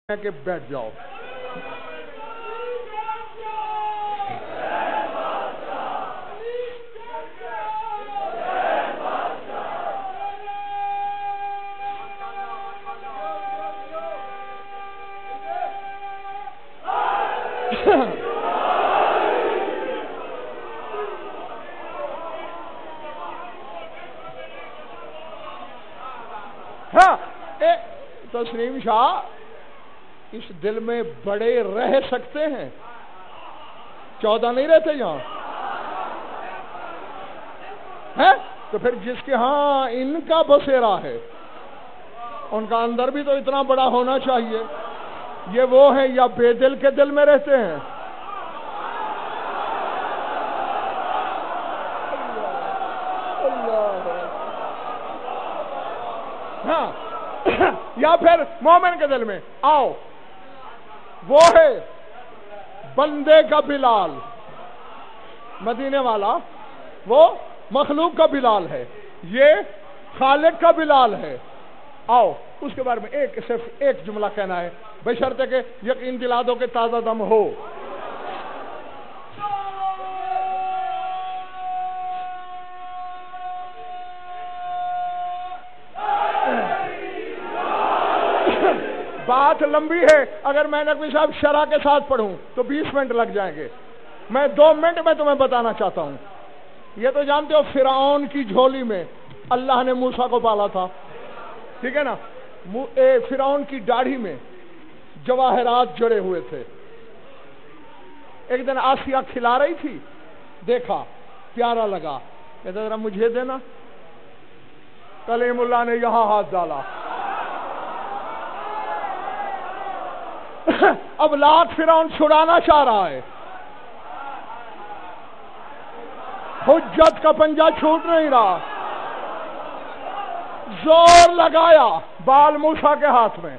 کہ بیٹھ جاؤ. ہاں تسلیم شاہ اس دل میں بڑے رہ سکتے ہیں، 14 نہیں رہتے یہاں ہے؟ تو پھر جس کے ہاں ان کا بسیرا ہے ان کا اندر بھی تو اتنا بڑا ہونا چاہیے. یہ وہ ہیں یا بے دل کے دل میں رہتے ہیں؟ ہاں یا پھر مومن کے دل میں. آؤ وہ ہے بندے کا بلال، مدینے والا وہ مخلوق کا بلال ہے، یہ خالق کا بلال ہے. آؤ اس کے بارے میں صرف ایک جملہ کہنا ہے، بشرطے کہ یقین دلا دو کہ تازہ دم ہو. بات لمبی ہے، اگر میں نقوی صاحب شرح کے ساتھ پڑھوں تو 20 منٹ لگ جائیں گے. میں 2 منٹ میں تمہیں بتانا چاہتا ہوں. یہ تو جانتے ہو فرعون کی جھولی میں اللہ نے موسیٰ کو پالا تھا، ٹھیک ہے نا؟ فرعون کی داڑھی میں جواہرات جڑے ہوئے تھے. ایک دن آسیہ کھلا رہی تھی، دیکھا پیارا لگا، کہتا ذرا مجھے دینا. کلیم اللہ نے یہاں ہاتھ ڈالا. اب لات فرعون چھڑانا چاہ رہا ہے، حجت کا پنجہ چھوٹ نہیں رہا. زور لگایا بال موسیٰ کے ہاتھ میں،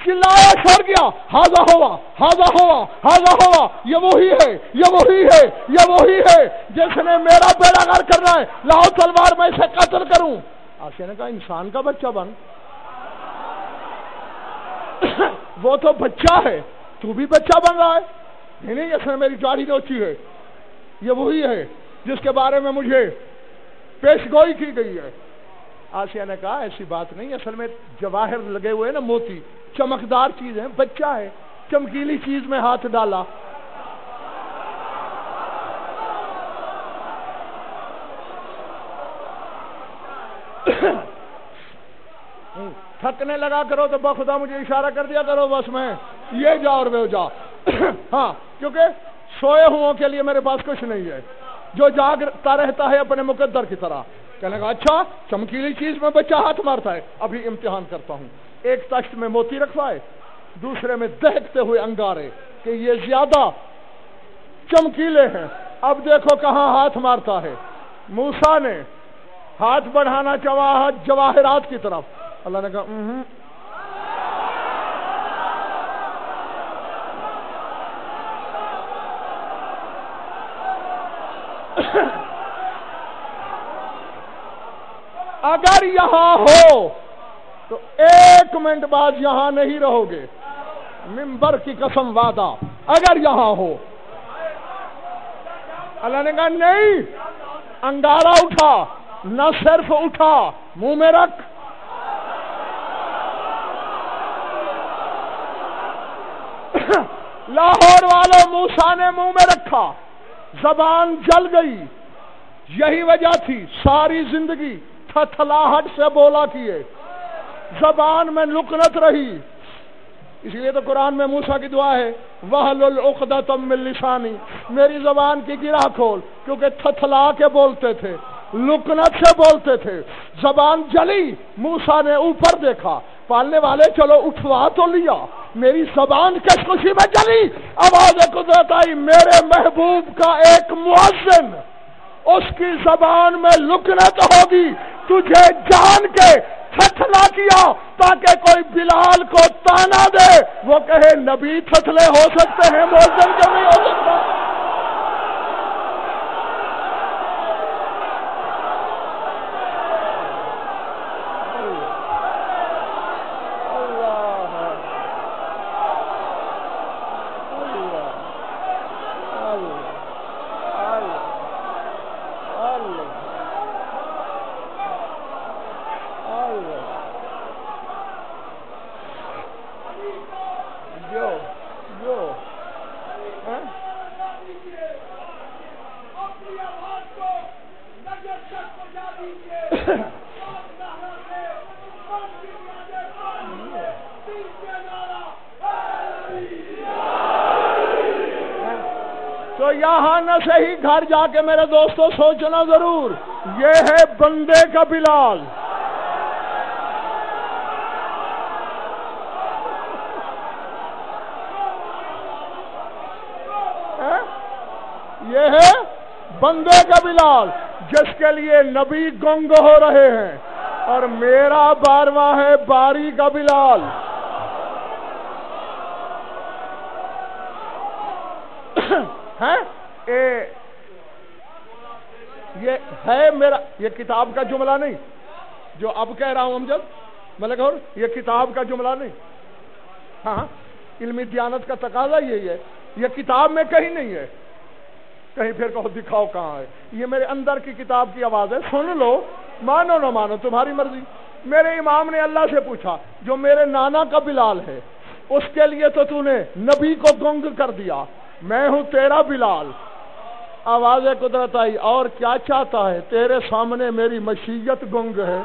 چلایا چھوڑ گیا، ہاذا ہوا ہاذا ہوا ہاذا ہوا. یہ وہی ہے، یہ وہی ہے، یہ وہی ہے جس نے میرا بیڑا غرق کرنا ہے. لاؤ تلوار میں اسے قتل کروں. آسیہ نے کہا انسان کا بچہ بن. وہ تو بچہ ہے، تو بھی بچہ بن رہا ہے. نہیں اس نے میری داڑھی نوچی ہے. یہ وہی ہے جس کے بارے میں مجھے پیش گوئی کی گئی ہے. آسیہ نے کہا ایسی بات نہیں، اصل میں جواہر لگے ہوئے نا، موتی چمکدار چیز ہے، بچہ ہے، چمکیلی چیز میں ہاتھ ڈالا. تھکنے لگا کرو تو بخدا مجھے اشارہ کر دیا کرو، بس میں یہ جا اور وہ جا. ہاں کیونکہ سوئے ہوں کے لیے میرے پاس کچھ نہیں ہے، جو جاگتا رہتا ہے اپنے مقدر کی طرح. کہنے لگا اچھا چمکیلی چیز میں بچہ ہاتھ مارتا ہے، ابھی امتحان کرتا ہوں. ایک تشت میں موتی رکھوائے، دوسرے میں دہکتے ہوئے انگارے کہ یہ زیادہ چمکیلے ہیں، اب دیکھو کہاں ہاتھ مارتا ہے. موسیٰ نے ہاتھ بڑھانا چاہا جواہرات کی طرف. اللہ نے کہا اگر یہاں ہو تو 1 منٹ بعد یہاں نہیں رہو گے، منبر کی قسم وعدہ. اگر یہاں ہو. اللہ نے کہا نہیں. انگارہ اٹھا، نہ صرف اٹھا، منہ میں رکھ. لاہور والوں موسیٰ نے منہ میں رکھا، زبان جل گئی. یہی وجہ تھی ساری زندگی تھتھلاہٹ سے بولا کیے، زبان میں لکنت رہی. اس لیے تو قرآن میں موسیٰ کی دعا ہے وَحْلُلْ عُقْدَةً مِّن لِّسَانِي، میری زبان کی گرہ کھول. کیونکہ تھتھلا کے بولتے تھے، لکنت سے بولتے تھے، زبان جلی. موسیٰ نے اوپر دیکھا، پالنے والے چلو اٹھوا تو لیا، میری زبان کس خوشی میں جلی. آواز قدرت آئی، میرے محبوب کا ایک مؤذن، اس کی زبان میں لکنت ہوگی، تجھے جان کے تھتھلا کیا تاکہ کوئی بلال کو تانا دے، وہ کہے نبی تھتھلے ہو سکتے ہیں، مؤذن کیوں نہیں ہو سکتا. اللہ یہاں نہ صحیح گھر جا کے میرے دوستوں سوچنا ضرور، یہ ہے بندے کا بلال۔ یہ ہے بندے کا بلال جس کے لیے نبی گنگ ہو رہے ہیں، اور میرا 12واں ہے باری کا بلال۔ یہ ہے میرا، یہ کتاب کا جملہ نہیں جو اب کہہ رہا ہوں امجد ملک، اور یہ کتاب کا جملہ نہیں۔ ہاں علمی دیانت کا تقاضا یہی ہے، یہ کتاب میں کہیں نہیں ہے، کہیں پھر کہو دکھاؤ کہاں ہے، یہ میرے اندر کی کتاب کی آواز ہے، سن لو، مانو نہ مانو تمہاری مرضی۔ میرے امام نے اللہ سے پوچھا، جو میرے نانا کا بلال ہے اس کے لیے تو نے نبی کو گنگ کر دیا، میں ہوں تیرا بلال۔ آواز قدرت آئی، اور کیا چاہتا ہے، تیرے سامنے میری مشیت گنگ ہے۔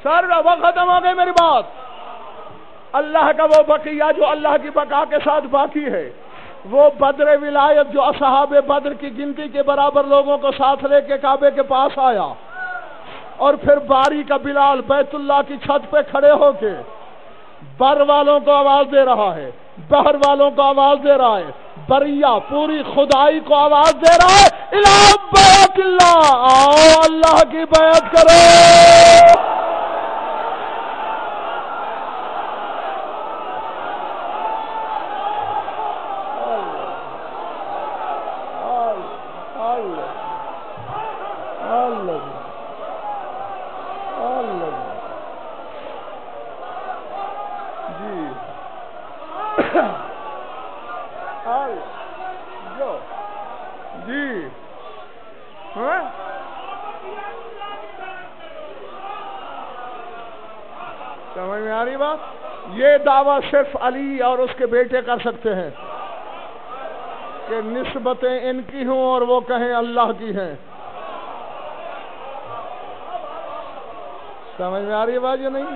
سر وہ ختم ہو گئی میری بات۔ اللہ کا وہ بقیہ جو اللہ کی بقا کے ساتھ باقی ہے، وہ بدر ولایت جو اصحاب بدر کی گنتی کے برابر لوگوں کو ساتھ لے کے کعبے کے پاس آیا، اور پھر باری کا بلال بیت اللہ کی چھت پہ کھڑے ہو کے بر والوں کو آواز دے رہا ہے، بحر والوں کو آواز دے رہا ہے، بریہ پوری خدائی کو آواز دے رہا ہے، الہ بیت اللہ، آؤ اللہ کی بیعت کرو۔ سمجھ میں آ رہی بات؟ یہ دعویٰ صرف علی اور اس کے بیٹے کر سکتے ہیں کہ نسبتیں ان کی ہوں اور وہ کہیں اللہ کی ہیں۔ سمجھ میں آ رہی ہے بات یا نہیں؟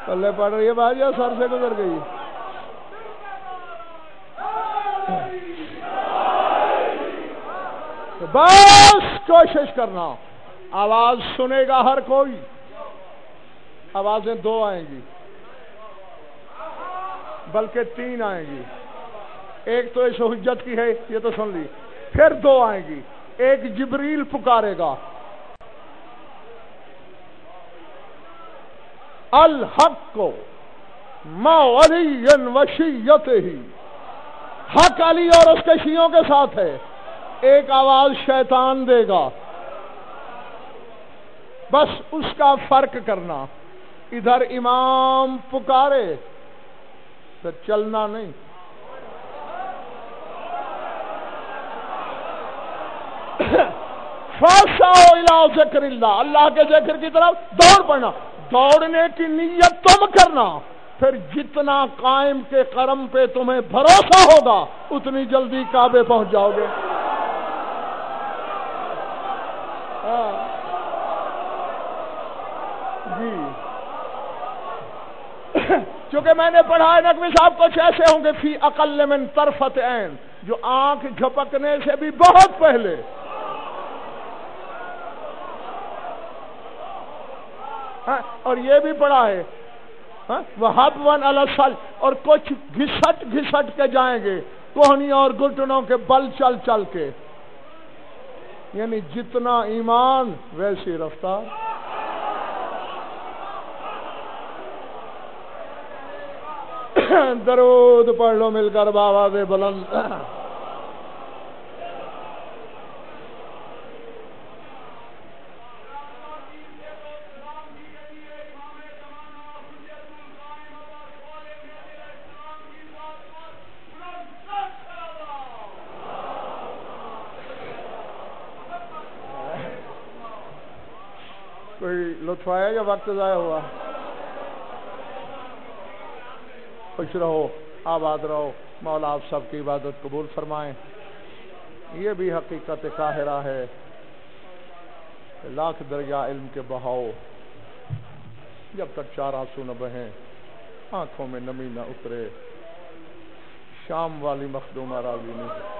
پلے پڑ رہی ہے بات یا سر سے گزر گئی؟ بس کوشش کرنا، آواز سنے گا ہر کوئی۔ آوازیں 2 آئیں گی بلکہ 3 آئیں گی، ایک تو اس حجت کی ہے، یہ تو سن لی، پھر 2 آئیں گی، ایک جبریل پکارے گا، الحق ما علی وشیتہ، حق علی اور اس کے شیعوں کے ساتھ ہے۔ ایک آواز شیطان دے گا، بس اس کا فرق کرنا، ادھر امام پکارے تو چلنا نہیں، فَاسْعَوْا إِلَىٰ ذِكْرِ اللَّهِ، اللہ کے ذکر کی طرف دوڑ پڑنا۔ دوڑنے کی نیت تم کرنا، پھر جتنا قائم کے کرم پہ تمہیں بھروسہ ہوگا اتنی جلدی کعبے پہنچ جاؤ گے۔ جی چونکہ میں نے پڑھا ہے نقوی صاحب کچھ ایسے ہوں گے فی اقل من طرفت عین، جو آنکھ جھپکنے سے بھی بہت پہلے، اور یہ بھی پڑھا ہے وَحَبْوًا عَلَى الصَّلْ، اور کچھ گھسٹ گھسٹ کے جائیں گے کوہنی اور گھٹنوں کے بل چل چل کے، یعنی جتنا ایمان ویسی رفتار۔ درود پڑھ لو مل کر بآواز بلند۔ کوئی لطف آیا یا وقت ضائع ہوا؟ خوش رہو، آباد رہو، مولا آپ سب کی عبادت قبول فرمائیں۔ یہ بھی حقیقت قاہرہ ہے، لاکھ دریا علم کے بہاؤ، جب تک چار آنسو نہ بہیں آنکھوں میں نمی نہ اترے، شام والی مخدومہ راضی نہیں۔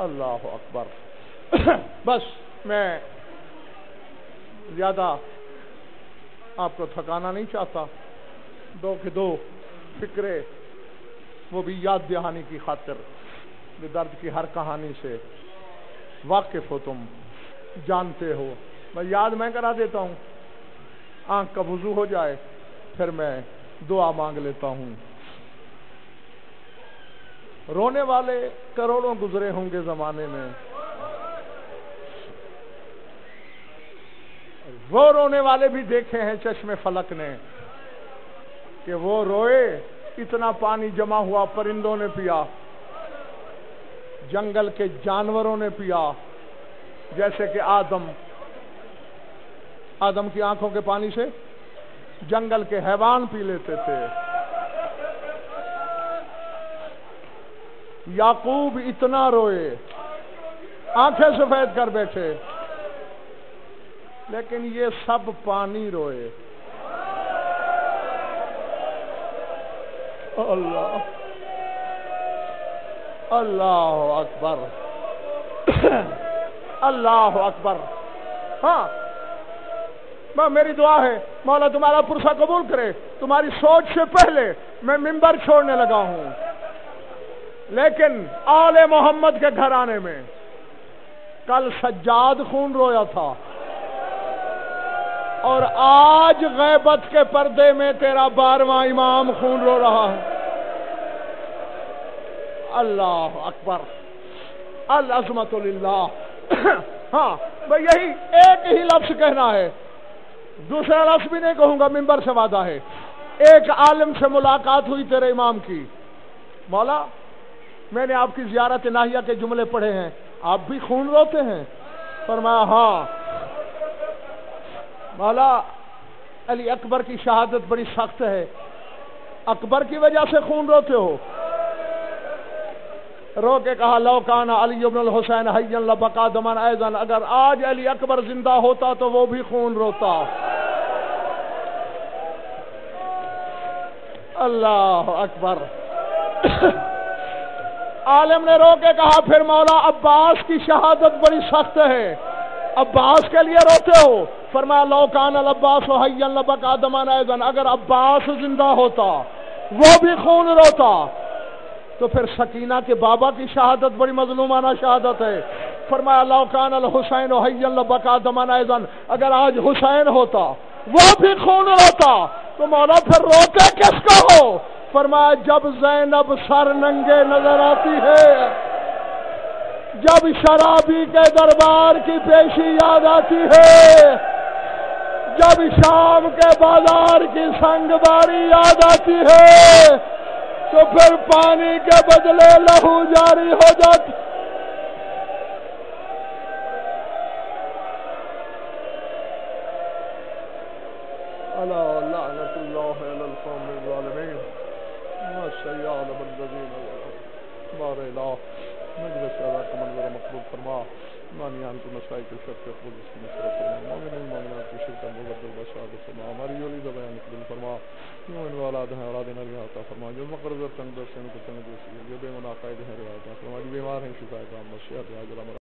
اللہ اکبر۔ بس میں زیادہ آپ کو تھکانا نہیں چاہتا، دو کے دو فکرے وہ بھی یاد دہانی کی خاطر، درد کی ہر کہانی سے واقف ہو، تم جانتے ہو، میں یاد میں کرا دیتا ہوں، آنکھ کا وضو ہو جائے پھر میں دعا مانگ لیتا ہوں۔ رونے والے کروڑوں گزرے ہوں گے زمانے میں، وہ رونے والے بھی دیکھے ہیں چشم فلک نے کہ وہ روئے، اتنا پانی جمع ہوا پرندوں نے پیا، جنگل کے جانوروں نے پیا، جیسے کہ آدم کی آنکھوں کے پانی سے جنگل کے حیوان پی لیتے تھے، یعقوب اتنا روئے، آنکھیں سفید کر بیٹھے، لیکن یہ سب پانی روئے۔ اللہ اللہ اکبر، اللہ اکبر۔ ہاں میری دعا ہے مولا تمہارا پرسہ قبول کرے، تمہاری سوچ سے پہلے میں منبر چھوڑنے لگا ہوں، لیکن آل محمد کے گھرانے میں کل سجاد خون رویا تھا، اور آج غیبت کے پردے میں تیرا 12واں امام خون رو رہا ہے۔ اللہ اکبر، العظمت للہ۔ ہاں بھئی یہی ایک ہی لفظ کہنا ہے، دوسرا لفظ بھی نہیں کہوں گا، منبر سے وعدہ ہے۔ ایک عالم سے ملاقات ہوئی تیرے امام کی، مولا میں نے آپ کی زیارت الہیہ کے جملے پڑھے ہیں، آپ بھی خون روتے ہیں؟ فرمایا ہاں مولا، علی اکبر کی شہادت بڑی سخت ہے، اکبر کی وجہ سے خون روتے ہو؟ رو کے کہا لو کان علی بن الحسین حیا لبقا دما ایضا، اگر آج علی اکبر زندہ ہوتا تو وہ بھی خون روتا۔ اللہ اکبر۔ عالم نے رو کے کہا پھر مولا عباس کی شہادت بڑی سخت ہے، عباس کے لیے روتے ہو؟ فرمایا لو کان العباس حیا لبقا دما ایضا، اگر عباس زندہ ہوتا وہ بھی خون روتا۔ تو پھر سکینہ کے بابا کی شہادت بڑی مظلومانہ شہادت ہے، فرمایا لو کان الحسین حیا لبقا دما ایضا، اگر آج حسین ہوتا وہ بھی خون روتا۔ تو مولا پھر روتے کس کا ہو؟ فرمایا جب زینب سر ننگے نظر آتی ہے، جب شرابی کے دربار کی پیشی یاد آتی ہے، جب شام کے بازار کی سنگ باری یاد آتی ہے، تو پھر پانی کے بدلے لہو جاری ہو جاتا۔ الا لعنت اللہ علی القوم الظالمین والسیئات الذین بار الہ مجلس اعلیٰ کا منظر مقبول فرما، مانیان کو مسائل کے شرط اقبول اس کی نصرت فرما، مومنین مومنات کی شرکت مغرد البشارت فرما، ہماری یولی زبان قبول فرما، مومن والاد ہیں اولاد نبی عطا فرما، جو مقرض تنگ دست ہیں ان کو تنگ دست، جو بے مناقید ہیں رعایت فرما، جو بیمار ہیں شفا کام صحت عاجلہ